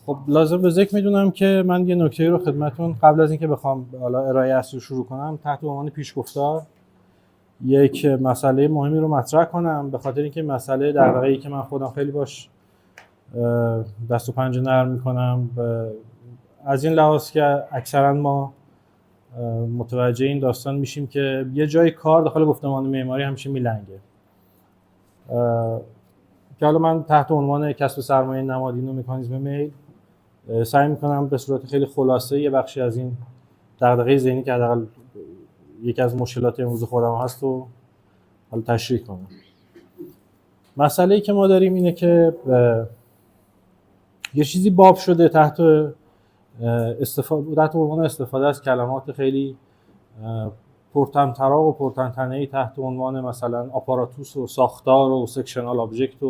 خب لازم به ذکر میدونم که من یه نکته رو خدمتون قبل از اینکه بخوام حالا ارائه اصلی رو شروع کنم تحت عنوان پیشگفتار یک مسئله مهمی رو مطرح کنم، به خاطر اینکه مسئله دغدغه‌ای که من خودم خیلی باش دست و پنجه نرم میکنم از این لحاظ که اکثرا ما متوجه این داستان میشیم که یه جای کار داخل گفتمان معماری همیشه میلنگه، که حالا من تحت عنوان کسب سرمایه نمادین و مکانیزم میل سعی میکنم به صورت خیلی خلاصه یه بخشی از این دغدغه ذهنی که حداقل یکی از مشکلات امروز خودم هست و حالا تشریح کنم. مسئله‌ای که ما داریم اینه که یه چیزی باب شده تحت عنوان استفاده از کلمات خیلی پرطمطراق و پرطنطنه‌ای تحت عنوان مثلا آپاراتوس و ساختار و سکشنال آبجکت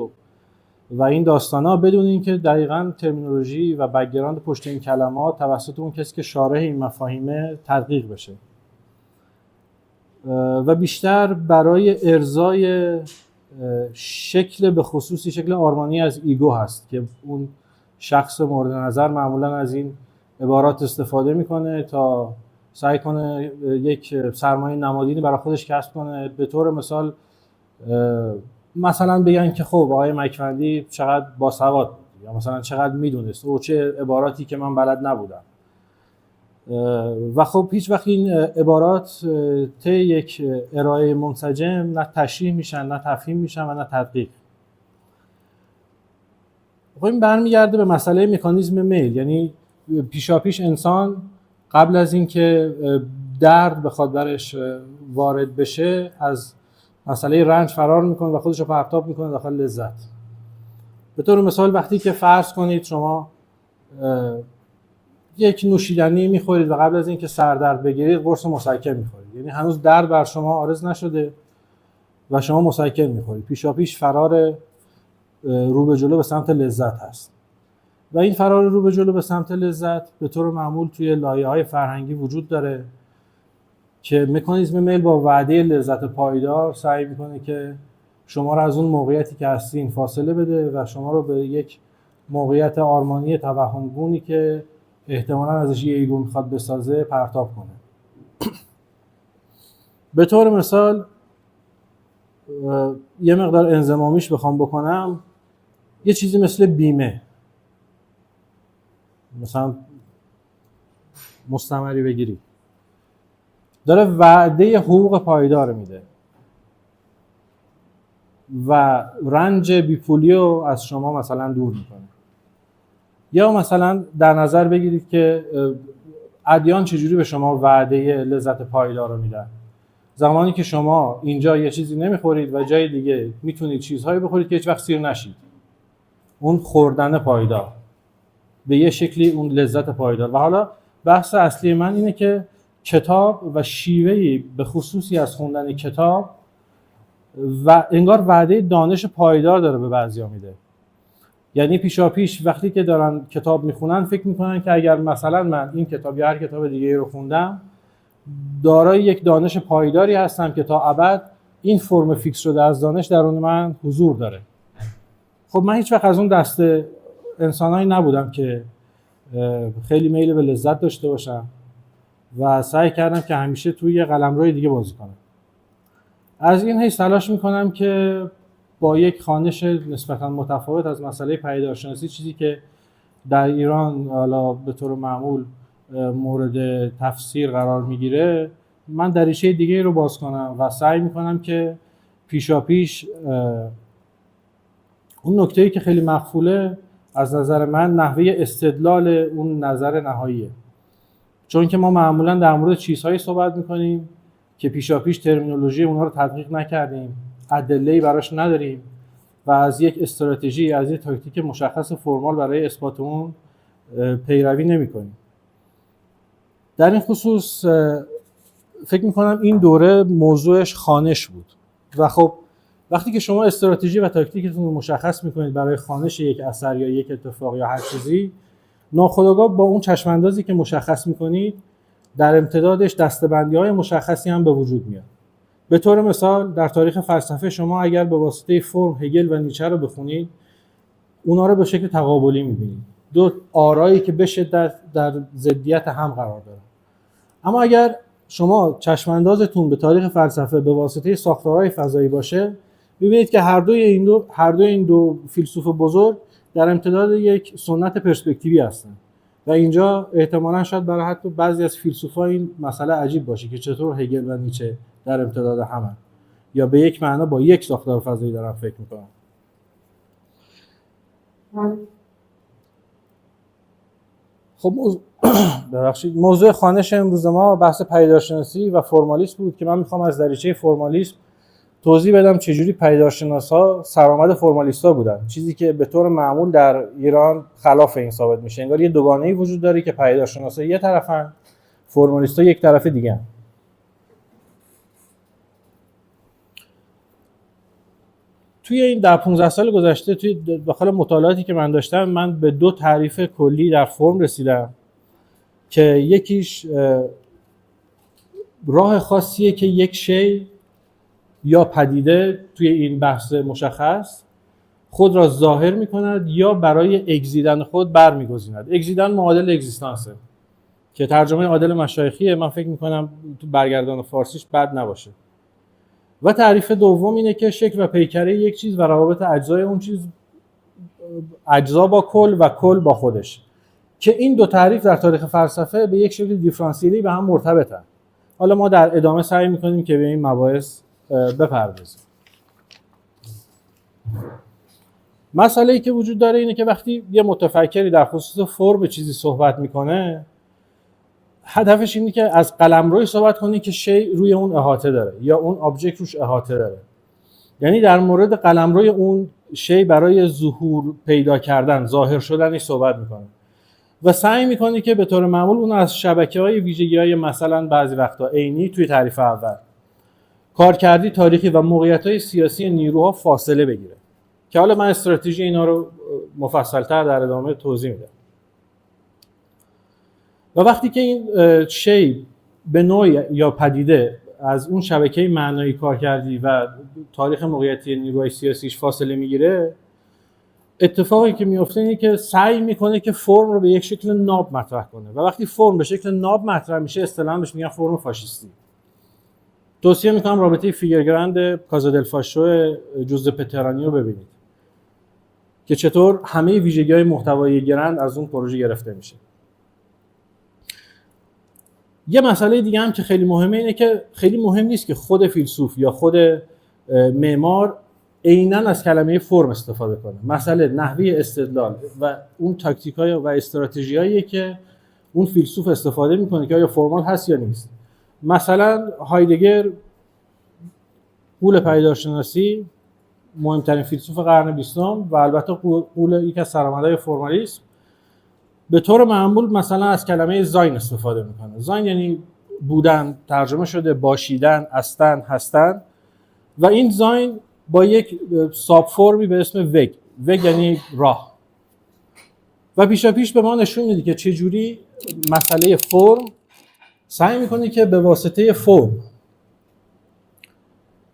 و این داستانا، بدون اینکه دقیقاً ترمینولوژی و بک‌گراند پشت این کلمات توسط اون کسی که شارح این مفاهیمه تدقیق بشه و بیشتر برای ارضای شکل به خصوصی شکل آرمانی از ایگو هست که اون شخص مورد نظر معمولاً از این عبارات استفاده میکنه تا سعی کنه یک سرمایه نمادینی برای خودش کسب کنه. به طور مثلا بگن که خب آقای مکفندی چقدر باسواد بود یا مثلا چقدر میدونست و چه عباراتی که من بلد نبودم، و خب هیچ وقت این عبارات طی یک ارائه منسجم نه تشریح میشن، نه تفهیم میشن و نه تدقیق. خب این برمیگرده به مسئله مکانیزم میل، یعنی پیشاپیش انسان قبل از اینکه درد بخواد برش وارد بشه از مسئله رنج فرار میکنه و خودش رو پرتاب میکنه داخل لذت. به طور مثال وقتی که فرض کنید شما یک نوشیدنی میخورید و قبل از اینکه سردرد بگیرید قرص مسکن میخورید، یعنی هنوز درد بر شما عارض نشده و شما مسکن میخورید، پیشاپیش فرار رو به جلو به سمت لذت هست. و این فرار رو به جلو به سمت لذت به طور معمول توی لایه‌های فرهنگی وجود داره که مکانیزم میل با وعده لذت پایدار سعی میکنه که شما رو از اون موقعیتی که هستین فاصله بده و شما رو به یک موقعیت آرمانی توهمگونی که احتمالاً ازش یه ایگو میخواد بسازه پرتاب کنه. به طور مثال یه مقدار انضمامیش بخوام بکنم، یه چیزی مثل بیمه، مثلا مستمری بگیری داره وعده حقوق پایدار میده و رنج بیپولی رو از شما مثلا دور میکنه. یا مثلا در نظر بگیرید که ادیان چجوری به شما وعده لذت پایدار رو میدن. زمانی که شما اینجا یه چیزی نمیخورید و جای دیگه میتونید چیزهایی بخورید که هیچ وقت سیر نشید، اون خوردن پایدار به یه شکلی اون لذت پایدار. و حالا بحث اصلی من اینه که کتاب و شیوهی به خصوصی از خوندن کتاب و انگار وعده دانش پایدار داره به بعضیا میده. یعنی پیشاپیش وقتی که دارن کتاب میخونن فکر میکنن که اگر مثلا من این کتاب یا هر کتاب دیگه رو خوندم دارای یک دانش پایداری هستم که تا ابد این فرم فیکس شده از دانش درون من حضور داره. خب من هیچ وقت از اون دسته انسانایی نبودم که خیلی میل به لذت داشته باشم و سعی کردم که همیشه توی یه قلمروی دیگه بازی کنم. از این حیث تلاش میکنم که با یک خوانش نسبتاً متفاوت از مسئله پدیدارشناسی، چیزی که در ایران حالا به طور معمول مورد تفسیر قرار میگیره، من دریچه دیگه رو باز کنم و سعی میکنم که پیشاپیش اون نکته‌ای که خیلی مخفوله از نظر من نحوه استدلال اون نظر نهاییه. چون که ما معمولا در مورد چیزهایی صحبت میکنیم که پیشاپیش ترمینولوژی اونها رو تدقیق نکردیم، ادله‌ای براش نداریم و از یک استراتژی، از یک تاکتیک مشخص فرمال برای اثبات اون پیروی نمی‌کنیم. در این خصوص فکر می‌کنم این دوره موضوعش خوانش بود و خب وقتی که شما استراتژی و تاکتیکتون رو مشخص می‌کنید برای خوانش یک اثر یا یک اتفاق یا هر چیزی، ناخودآگاه با اون چشم‌اندازی که مشخص می‌کنید در امتدادش دسته‌بندی‌های مشخصی هم به وجود میاد. به طور مثال در تاریخ فلسفه شما اگر به واسطه فرم هگل و نیچه رو بخونید، اونا رو به شکل تقابلی می‌بینید. دو آرایی که به شدت در ضدیت هم قرار دارن. اما اگر شما چشماندازتون به تاریخ فلسفه به واسطه ساختارهای فضایی باشه، ببینید که هر دوی این دو فیلسوف بزرگ در امتداد یک سنت پرسپکتیوی هستن و اینجا احتمالاً شاید برای حتی بعضی از فیلسوفا این مسئله عجیب باشه که چطور هگل و نیچه در امتداد همن یا به یک معنا با یک ساختار فضایی دارن فکر میکنن. خب ببخشید، موضوع خوانش امروز ما بحث پدیدارشناسی و فرمالیسم بود که من میخوام از دریچه فرمالیسم توضیح بدم چجوری پدیدارشناسا سرآمد فرمالیستا بودن، چیزی که به طور معمول در ایران خلاف این ثابت میشه. انگار یه دوگانه‌ای وجود داره که پدیدارشناسا یه طرفن، فرمالیستا یک طرف دیگه. توی این 10-15 سال گذشته توی داخل مطالعاتی که من داشتم، من به دو تعریف کلی در فرم رسیدم که یکیش راه خاصیه که یک شی یا پدیده توی این بحث مشخص خود را ظاهر می‌کند یا برای اگزیدن خود برمی‌گزیند. اگزیدن معادل اگزیستانسه که ترجمه عادل مشایخیه، من فکر می‌کنم تو برگردان فارسیش بد نباشه. و تعریف دوم اینه که شکل و پیکره یک چیز و روابط اجزای اون چیز، اجزا با کل و کل با خودش، که این دو تعریف در تاریخ فلسفه به یک شکل دیفرانسیلی به هم مرتبطن. حالا ما در ادامه سعی می‌کنیم که به این مباحث بپردازیم. مسئله‌ای که وجود داره اینه که وقتی یه متفکری در خصوص فرم چیزی صحبت میکنه، هدفش اینه که از قلمروی صحبت کنه که شی روی اون احاطه داره یا اون آبجکت روش احاطه داره. یعنی در مورد قلمروی اون شی برای ظهور پیدا کردن، ظاهر شدنش صحبت میکنه و سعی میکنه که به طور معمول اون از شبکه‌های ویژگی‌های مثلا بعضی وقتا عینی توی تعریف اول، کارکردی تاریخی و موقعیت‌های سیاسی نیروها فاصله بگیره که حالا من استراتژی اینا رو مفصل‌تر در ادامه توضیح میدم. و وقتی که این شی به نوع یا پدیده از اون شبکه معنایی کارکردی و تاریخ موقعیتی نیروهای سیاسیش فاصله میگیره، اتفاقی که میفته اینه که سعی میکنه که فرم رو به یک شکل ناب مطرح کنه و وقتی فرم به شکل ناب مطرح میشه اصطلاحاً بهش میگن فرم فاشیستی. توصیه میکنم رابطه فیگرگراند کازا دل فاشو جوزپه ترانی رو ببینید که چطور همه ویژگی‌های محتوایی گرند از اون پروژه گرفته میشه. یه مسئله دیگه هم که خیلی مهمه اینه که خیلی مهم نیست که خود فیلسوف یا خود معمار عیناً از کلمه فرم استفاده کنه. مسئله نحوه استدلال و اون تاکتیک‌های و استراتژی‌هایی که اون فیلسوف استفاده میکنه که آیا فرمال هست یا نیست. مثلا هایدگر، غول پدیدارشناسی، مهمترین فیلسوف قرن 20 و البته غول یک از سرآمدهای فرمالیسم، به طور معمول مثلا از کلمه زاین استفاده میکنه. زاین یعنی بودن، ترجمه شده باشیدن، هستن، هستن، و این زاین با یک ساب فرمی به اسم وگ، وگ یعنی راه، و پیشا پیش به ما نشون میده که چجوری مسئله فرم سعی میکنه که به واسطه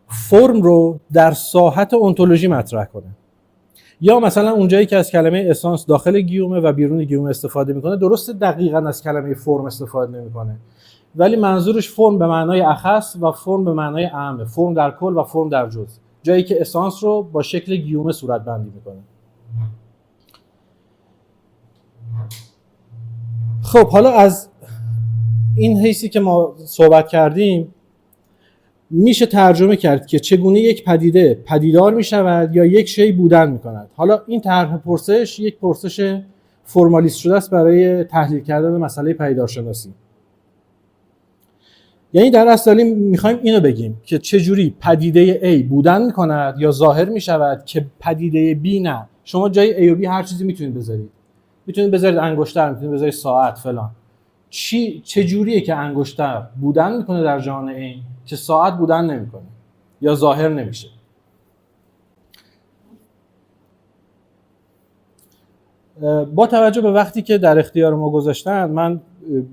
فرم رو در ساحت اونتولوژی مطرح کنه. یا مثلا اونجایی که از کلمه اسانس داخل گیومه و بیرون گیومه استفاده میکنه، درسته دقیقاً از کلمه فرم استفاده نمیکنه، ولی منظورش فرم به معنای اخص و فرم به معنای عامه، فرم در کل و فرم در جزء، جایی که اسانس رو با شکل گیومه صورت بندی میکنه. خب حالا از این حیثی که ما صحبت کردیم میشه ترجمه کرد که چگونه یک پدیده پدیدار میشود یا یک شی بودن میکند. حالا این طرح پرسش یک پرسش فرمالیست شده است برای تحلیل کردن مسئله پدیدارشناسی. یعنی در اصل میخوایم اینو بگیم که چجوری پدیده A بودن میکند یا ظاهر میشود که پدیده B نه. شما جای A و B هر چیزی میتونید بذارید. میتونید بذارید انگشتر، میتونید بذارید ساعت فلان. چجوریه که انگشتر بودن میکنه در جهان این که ساعت بودن نمیکنه یا ظاهر نمیشه؟ با توجه به وقتی که در اختیار ما گذاشتن، من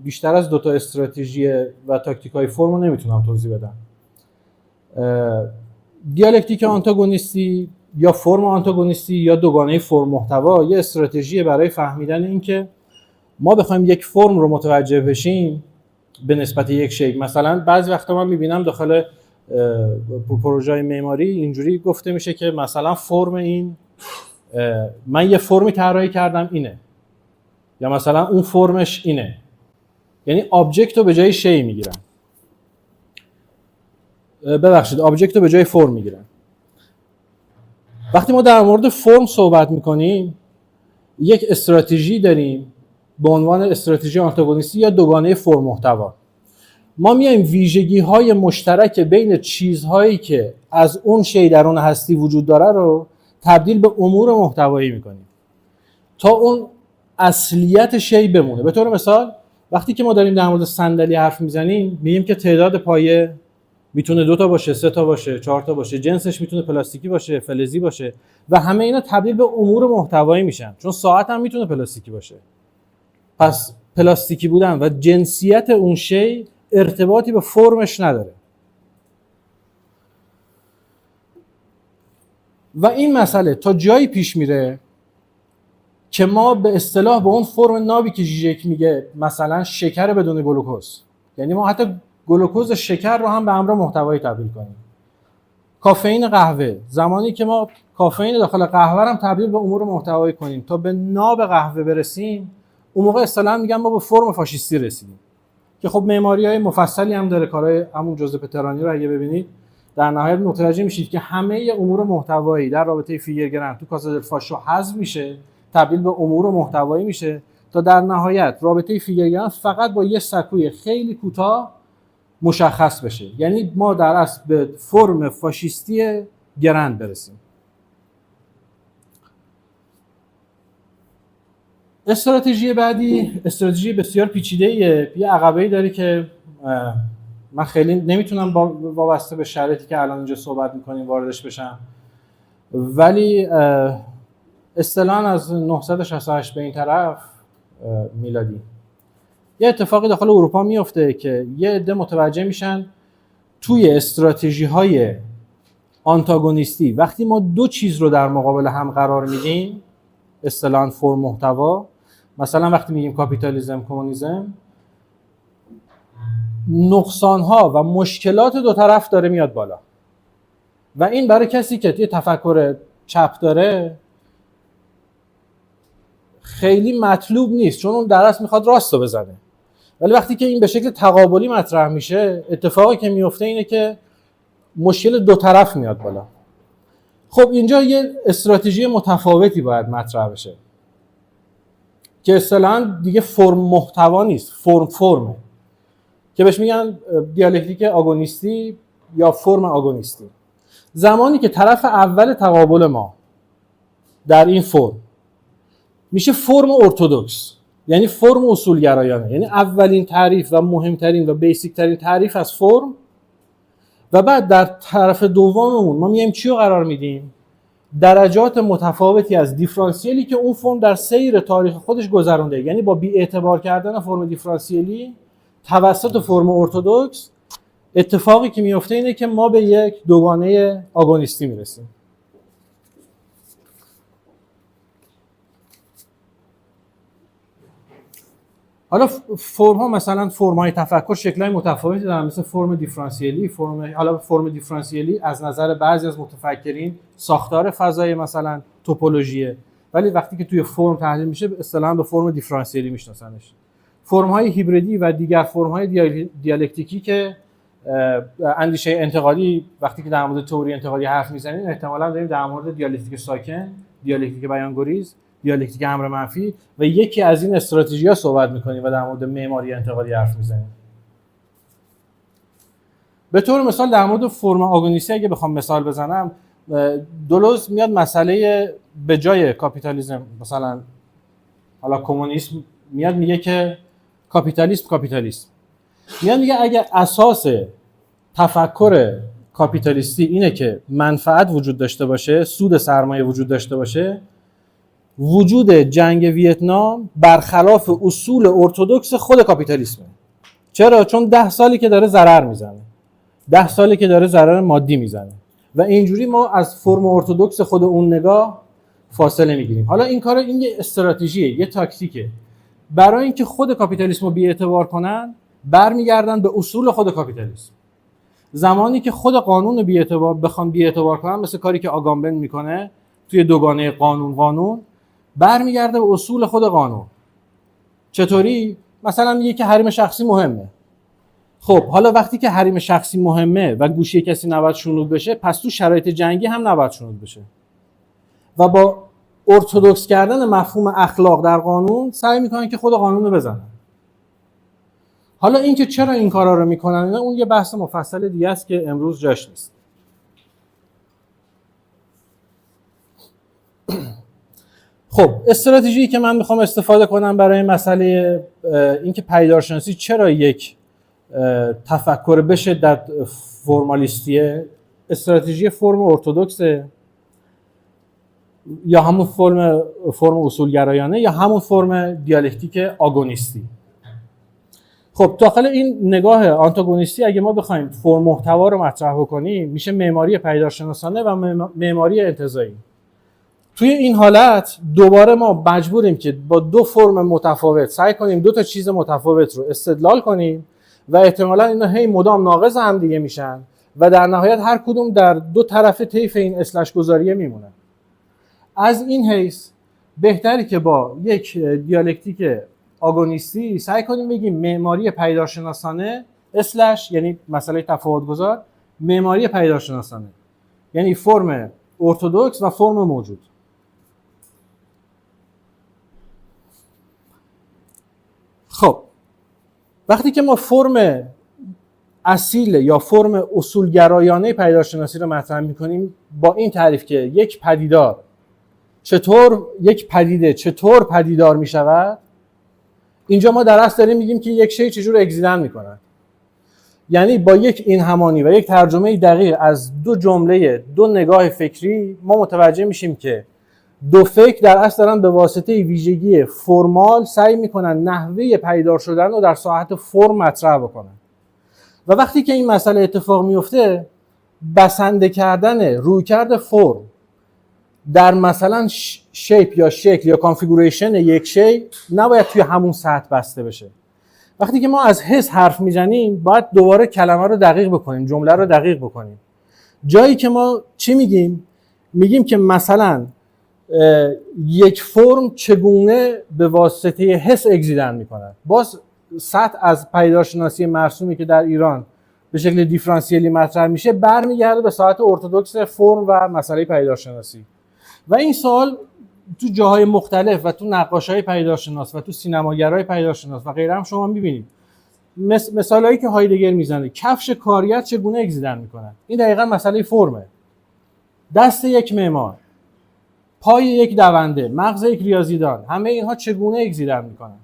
بیشتر از 2 استراتژی و تاکتیک‌های فرم رو نمیتونم توضیح بدم. دیالکتیک آنتاگونیستی یا فرم آنتاگونیستی یا دوگانه فرم محتوا یه استراتژی برای فهمیدن این که ما بخوایم یک فرم رو متوجه بشیم به نسبت یک شیء. مثلا بعضی وقتا من میبینم داخل پروژه معماری اینجوری گفته میشه که مثلا فرم این، من یه فرمی طراحی کردم اینه، یا مثلا اون فرمش اینه، یعنی آبجکت رو به جای شی میگیرن، ببخشید آبجکت رو به جای فرم میگیرن. وقتی ما در مورد فرم صحبت میکنیم یک استراتژی داریم به عنوان استراتژی آنتاگونیستی یا دوگانه فرم محتوا. ما میایم ویژگی های مشترک بین چیزهایی که از اون شی درون هستی وجود داره رو تبدیل به امور محتوایی میکنیم تا اون اصلیت شی بمونه. به طور مثال وقتی که ما داریم در مورد صندلی حرف میزنیم میگیم که تعداد پایه میتونه 2 تا باشه، 3 تا باشه، 4 تا باشه، جنسش میتونه پلاستیکی باشه، فلزی باشه و همه اینا تبدیل به امور محتوایی میشن. چون ساعت هم میتونه پلاستیکی باشه. پس پلاستیکی بودن و جنسیت اون شی ارتباطی به فرمش نداره. و این مسئله تا جایی پیش میره که ما به اصطلاح به اون فرم نابی که ژیژک میگه مثلا شکر بدون گلوکوز، یعنی ما حتی گلوکوز شکر رو هم به امر محتوایی تبدیل کنیم. کافئین قهوه، زمانی که ما کافئین داخل قهوه هم تبدیل به امور محتوایی کنیم تا به ناب قهوه برسیم، اون موقع اصطلاحاً میگن ما به فرم فاشیستی رسیدیم. که خب معماری‌های مفصلی هم داره، کارهای همون جوزپه ترانی رو اگه ببینید در نهایت متوجه میشید که همه امور محتوایی در رابطه فیگرگرند تو کاسا دل فاشو حذف میشه، تبدیل به امور محتوایی میشه تا در نهایت رابطه فیگرگرند فقط با یه سکوی خیلی کوتاه مشخص بشه. یعنی ما در اصل به فرم فاشیستی گرند برسیم. استراتژی بعدی استراتژی بسیار پیچیده‌ایه، یه عقبه‌ای داره که من خیلی نمیتونم وابسته به شرایطی که الان اینجا صحبت می‌کنیم واردش بشم، ولی اصطلاحاً از 968 به این طرف میلادی یه اتفاقی داخل اروپا میفته که یه عده متوجه میشن توی استراتژی‌های آنتاگونیستی وقتی ما دو چیز رو در مقابل هم قرار میدیم، اصطلاحاً فرم محتوا، مثلا وقتی میگیم کاپیتالیسم کمونیسم، نقصان‌ها و مشکلات دو طرف داره میاد بالا و این برای کسی که یه تفکر چپ داره خیلی مطلوب نیست، چون اون در اصل میخواد راست رو بزنه. ولی وقتی که این به شکل تقابلی مطرح میشه، اتفاقی که میفته اینه که مشکل دو طرف میاد بالا. خب اینجا یه استراتژی متفاوتی باید مطرح بشه که اصطلاحاً دیگه فرم محتوا نیست، فرمه که بهش میگن دیالکتیک آگونیستی یا فرم آگونیستی. زمانی که طرف اول تقابل ما در این فرم میشه فرم ارتدوکس، یعنی فرم اصولگرایانه، یعنی اولین تعریف و مهمترین و بیسیک ترین تعریف از فرم، و بعد در طرف دوممون ما میایم چی رو قرار میدیم؟ درجات متفاوتی از دیفرانسیلی که اون فرم در سیر تاریخ خودش گذرونده، یعنی با بی اعتبار کردن فرم دیفرانسیلی توسط فرم ارتدوکس اتفاقی که میفته اینه که ما به یک دوگانه آگونیستی میرسیم. حالا فرم ها مثلا فرم های تفکر شکل‌های متفاوتی دارن، مثل فرم دیفرانسیلی. فرم دیفرانسیلی از نظر بعضی از متفکرین ساختار فضای مثلا توپولوژیه، ولی وقتی که توی فرم تحلیل میشه اصطلاحاً به فرم دیفرانسیلی میشناسنش. فرم های هیبریدی و دیگر فرم های دیالکتیکی که اندیشه انتقادی، وقتی که در مورد تئوری انتقادی حرف میزنیم احتمالاً داریم در مورد دیالکتیک ساکن، دیالکتیک بیانگریز، دیالکتیک امر منفی و یکی از این استراتژی‌ها صحبت می‌کنیم و در مورد معماری انتقادی حرف می‌زنیم. به طور مثال در مورد فرم آگونیستی اگه بخوام مثال بزنم، دولوز میاد مسئله به جای کاپیتالیسم، مثلا حالا کمونیسم، میاد میگه که کاپیتالیسم میاد میگه اگه اساس تفکر کاپیتالیستی اینه که منفعت وجود داشته باشه، سود سرمایه وجود داشته باشه، وجود جنگ ویتنام برخلاف اصول ارتدوکس خود کاپیتالیسمه. چرا؟ چون 10 سالی که داره ضرر میزنه، 10 سالی که داره ضرر مادی میزنه و اینجوری ما از فرم ارتدوکس خود اون نگاه فاصله میگیریم. حالا این کار، این یه استراتژیه، یه تاکتیکه. برای اینکه خود کاپیتالیسم رو بی‌اعتبار کنن، برمیگردن به اصول خود کاپیتالیسم. زمانی که خود قانون رو بخوان بی‌اعتبار کنن، مثل کاری که آگامبن میکنه توی دوگانه قانون برمیگرده به اصول خود قانون. چطوری؟ مثلا میگه که حریم شخصی مهمه. خب حالا وقتی که حریم شخصی مهمه و گوشی کسی نباید شنود بشه، پس تو شرایط جنگی هم نباید شنود بشه. و با ارتدوکس کردن مفهوم اخلاق در قانون سعی میکنن که خود قانون رو بزنن. حالا اینکه چرا این کارا رو میکنن، اون یه بحث مفصل دیگه است که امروز جاش نیست. خب استراتژی که من میخوام استفاده کنم برای مسئله اینکه پدیدارشناسی چرا یک تفکر به شدت فرمالیستیه، استراتژی فرم ارتدوکسه یا همون فرم اصولگرایانه یا همون فرم دیالکتیک آگونیستی. خب داخل این نگاه آنتاگونیستی اگه ما بخوایم فرم محتوا رو مطرح بکنیم، میشه معماری پدیدارشناسانه و معماری انتزاعی. توی این حالت دوباره ما مجبوریم که با دو فرم متفاوت سعی کنیم دو تا چیز متفاوت رو استدلال کنیم و احتمالاً اینا هی مدام ناقض هم دیگه میشن و در نهایت هر کدوم در دو طرف طیف این اسلش گذاریه میمونن. از این حیث بهتری که با یک دیالکتیک آگونیستی سعی کنیم بگیم معماری پدیدارشناسانه اسلش، یعنی مسئله تفاوت گذار، معماری پدیدارشناسانه، یعنی فرم ارتدوکس و فرم موجود. خب وقتی که ما فرم اصیل یا فرم اصولگرایانه پدیدارشناسی رو مطرح می‌کنیم با این تعریف که یک پدیدار یک پدیده چطور پدیدار می‌شود، اینجا ما در اصل داریم میگیم که یک شی چجور اگزیدن می‌کنه. یعنی با یک این همانی و یک ترجمه دقیق از دو جمله، دو نگاه فکری، ما متوجه میشیم که دو فکر در اصل دارن به واسطه ویژگی فرمال سعی میکنن نحوه پدیدار شدن رو در ساحت فرم مطرح بکنن. و وقتی که این مسئله اتفاق میفته، بسنده کردن رویکرد فرم در مثلا شیپ یا شکل یا کانفیگوریشن یک شی نباید توی همون سطح بسته بشه. وقتی که ما از حس حرف میزنیم باید دوباره کلمه رو دقیق بکنیم، جمله رو دقیق بکنیم. جایی که ما چی میگیم؟ میگیم که مثلا یک فرم چگونه به واسطه حس اگزیدن میکنه. باز سطح از پدیدارشناسی مرسومی که در ایران به شکل دیفرانسیلی مطرح میشه برمیگرده به ساحت ارتدوکس فرم و مسئله پدیدارشناسی. و این سوال تو جاهای مختلف و تو نقاشای پدیدارشناس و تو سینماگرای پدیدارشناس و غیره هم شما میبینید. مثالایی که هایدگر میزنه، کفش کارگر چگونه اگزیدن میکنه، این دقیقاً مسئله فرمه. دست یک معمار، پای یک دونده، مغز یک ریاضیدان، همه اینها چگونه اگزیدن میکنن،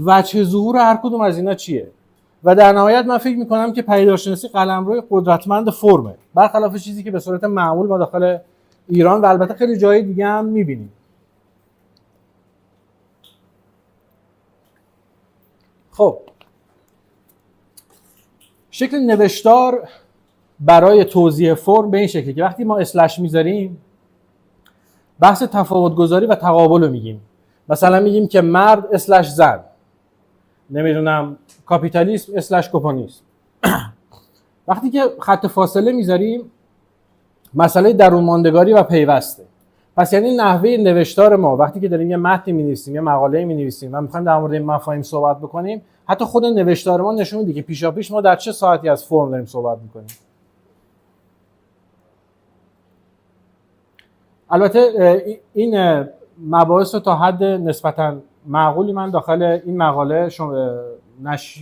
وجه ظهور هر کدوم از اینا چیه. و در نهایت من فکر میکنم که پدیدارشناسی قلمروی قدرتمند فرمه، برخلاف چیزی که به صورت معمول ما داخل ایران و البته خیلی جای دیگه هم میبینیم. خب شکل نوشتار برای توضیح فرم به این شکلی که وقتی ما اسلش میذاریم بحث تفاوت گذاری و تقابل رو میگیم. مثلا میگیم که مرد اسلش زن، نمیدونم کاپیتالیسم اسلش کمونیسم. وقتی که خط فاصله میذاریم مسئله درون ماندگاری و پیوسته. پس یعنی نحوه نوشتار ما وقتی که داریم یه متن می‌نویسیم، یه مقاله می‌نویسیم و می‌خوایم در مورد این مفاهیم صحبت بکنیم، حتی خود نوشتار ما نشون میده که پیشاپیش ما در چه ساعتی از فرم داریم صحبت می‌کنیم. البته این مباحث رو تا حد نسبتاً معقولی من داخل این مقاله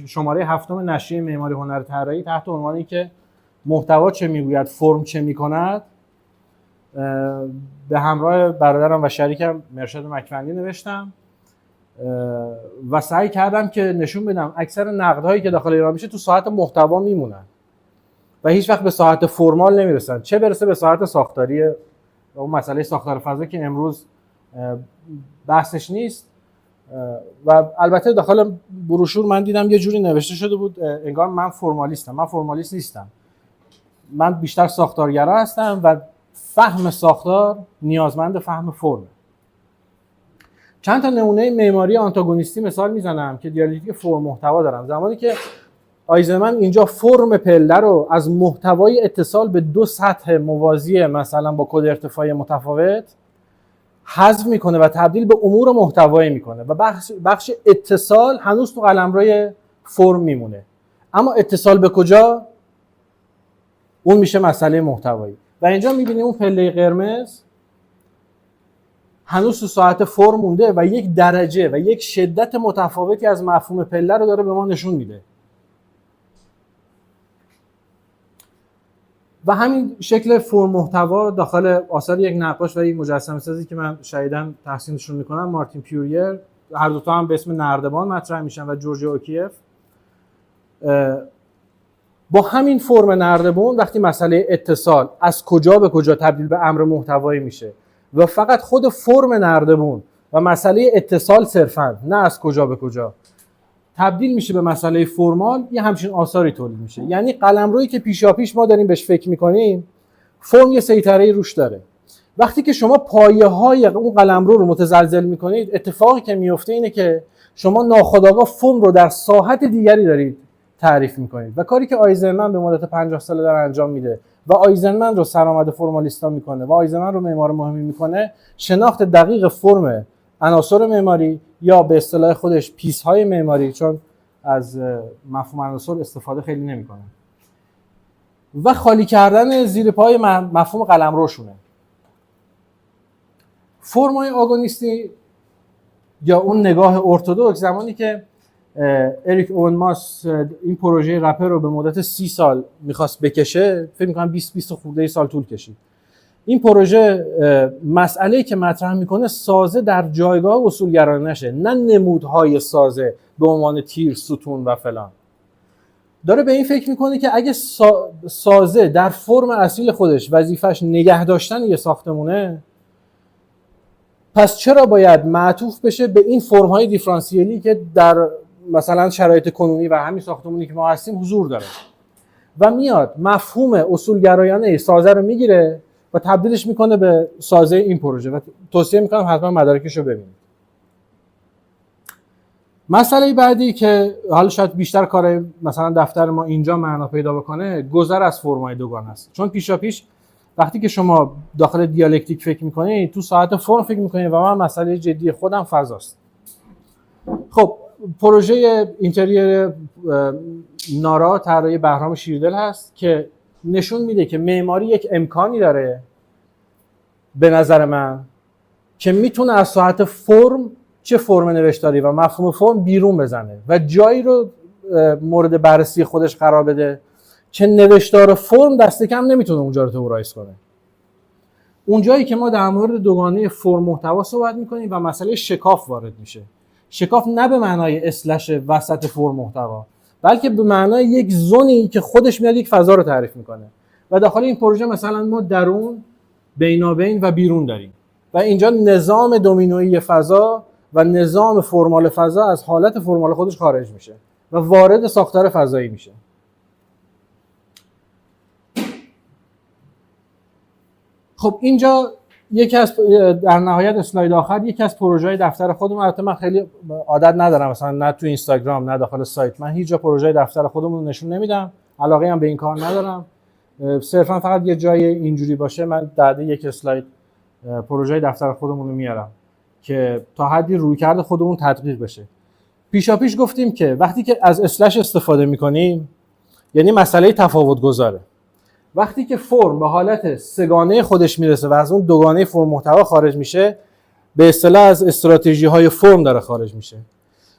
شماره 7 نشریه معماری هنر طراحی تحت عنوانی که محتوا چه میگوید فرم چه میکند به همراه برادرم و شریکم مرشد مکفندی نوشتم و سعی کردم که نشون بدم اکثر نقدهایی که داخل ایران میشه تو ساعت محتوا میمونن و هیچ وقت به ساعت فرمال نمیرسن، چه برسه به ساعت ساختاری. اون مسئله ساختار فضا که امروز بحثش نیست. و البته داخل بروشور من دیدم یه جوری نوشته شده بود انگار من فرمالیستم. من فرمالیست نیستم. من بیشتر ساختارگرا هستم و فهم ساختار نیازمند فهم فرم. چند تا نمونه معماری آنتاگونیستی مثال میزنم که دیالکتیک فرم محتوا دارم. زمانی که آیزنمن اینجا فرم پله رو از محتوای اتصال به دو سطح موازی مثلا با کد ارتفاعی متفاوت حذف میکنه و تبدیل به امور محتوایی میکنه و بخش اتصال هنوز تو قلمروی فرم میمونه، اما اتصال به کجا؟ اون میشه مسئله محتوایی. و اینجا میبینیم اون پله قرمز هنوز تو ساعت فرم مونده و یک درجه و یک شدت متفاوتی از مفهوم پله رو داره به ما نشون میده. و همین شکل فرم محتوا داخل آثار یک نقاش و یک مجسمه سازی که من شدیداً تحسینشون میکنم، مارتین پیوریر، هر دو تا هم به اسم نردبان مطرح میشن، و جورج اوکیف، با همین فرم نردبان وقتی مسئله اتصال از کجا به کجا تبدیل به امر محتوایی میشه و فقط خود فرم نردبان و مسئله اتصال صرفاً، نه از کجا به کجا، تبدیل میشه به مسئله فرمال، یه همچین آثاری تولید میشه. یعنی قلمرویی که پیشاپیش ما داریم بهش فکر میکنیم، فرم یه سیطره‌ای روش داره. وقتی که شما پایه‌های اون قلمرو رو متزلزل میکنید، اتفاقی که میفته اینه که شما ناخودآگاه فرم رو در ساحت دیگری دارید تعریف میکنید. و کاری که آیزنمن به مدت 50 ساله داره انجام میده و آیزنمن رو سرآمد فرمالیستا میکنه و آیزنمن رو معمار مهمی میکنه، شناخت دقیق فرم عناصر معماری یا به اصطلاح خودش پیس‌های معماری، چون از مفهوم عناصر استفاده خیلی نمی‌کنه، و خالی کردن زیر پای مفهوم قلمروشونه. فرم‌های آگونیستی یا اون نگاه ارتدوکس، زمانی که اریک اون ماس این پروژه رپر رو به مدت 30 سال می‌خواست بکشه، فکر می‌کنم 20 خورده سال طول کشید. این پروژه مسئله‌ای که مطرح میکنه سازه در جایگاه اصولگرایانه نشه، نه نمودهای سازه به عنوان تیر، ستون و فلان. داره به این فکر میکنه که اگه سازه در فرم اصیل خودش وظیفش نگه داشتن یه ساختمونه، پس چرا باید معطوف بشه به این فرم‌های دیفرانسیلی که در مثلا شرایط کنونی و همین ساختمونی که ما هستیم حضور داره، و میاد مفهوم اصولگرایانه سازه رو میگیره و تبدیلش میکنه به سازه این پروژه. و توصیه میکنم حتما مدارکش رو ببینید. مسئله بعدی که حالا شاید بیشتر کار مثلا دفتر ما اینجا معنا پیدا بکنه، گذر از فرم‌های دوگان است. چون پیشاپیش وقتی که شما داخل دیالکتیک فکر میکنید، تو ساعت فرم فکر میکنید و من مسئله جدی خودم فضاست. خب پروژه اینتریر نارا طراحی بهرام شیردل هست که نشون میده که معماری یک امکانی داره به نظر من که میتونه از ساعت فرم، چه فرم نوشتاری و مفهوم فرم، بیرون بزنه و جایی رو مورد بررسی خودش قرار بده که نوشتار فرم دست کم نمیتونه اونجا رو تئورایز کنه. اون جایی که ما در مورد دوگانه فرم محتوا صحبت میکنیم و مسئله شکاف وارد میشه. شکاف نه به معنای اسلش وسط فرم محتوا، بلکه به معنای یک زونی که خودش میاد یک فضا رو تعریف میکنه. و داخل این پروژه مثلا ما درون، بینابین و بیرون داریم و اینجا نظام دومینویی فضا و نظام فرمال فضا از حالت فرمال خودش خارج میشه و وارد ساختار فضایی میشه. خب اینجا یکی از، در نهایت اسلاید آخر، یکی از پروژه‌های دفتر خودم، البته من خیلی عادت ندارم مثلا نه تو اینستاگرام نه داخل سایت، من هیچ جا پروژه دفتر خودمون رو نشون نمیدم، علاقه هم به این کار ندارم، صرفا فقط یه جای اینجوری باشه من در یک اسلاید پروژه دفتر خودمون رو میارم که تا حدی رویکرد خودمون تطبیق بشه. پیشاپیش گفتیم که وقتی که از اسلش استفاده میکنیم، یعنی مسئله تفاوت گذاره، وقتی که فرم به حالت سگانه خودش میرسه و از اون دوگانه فرم محتوا خارج میشه، به اصطلاح از استراتژی های فرم داره خارج میشه.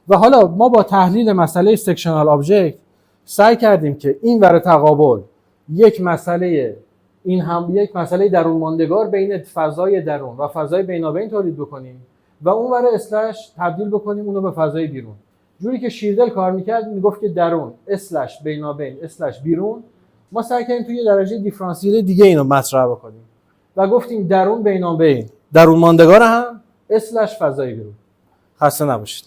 و حالا ما با تحلیل مسئله سکشنال آبجکت سعی کردیم که این ور تقابل یک مسئله درون ماندگار بین فضای درون و فضای بینابین تولید بکنیم و اون ور اسلش تبدیل بکنیم اونو به فضای بیرون. جوری که شیردل کار میکرد، میگفت که درون اسلش بینابین اسلش بیرون، ما سعی کردیم توی یه درجه دیفرانسیل دیگه اینو مطرح بکنیم و گفتیم درون بینابین درون ماندگار هم اسلش فضای بیرون. خسته نباشید.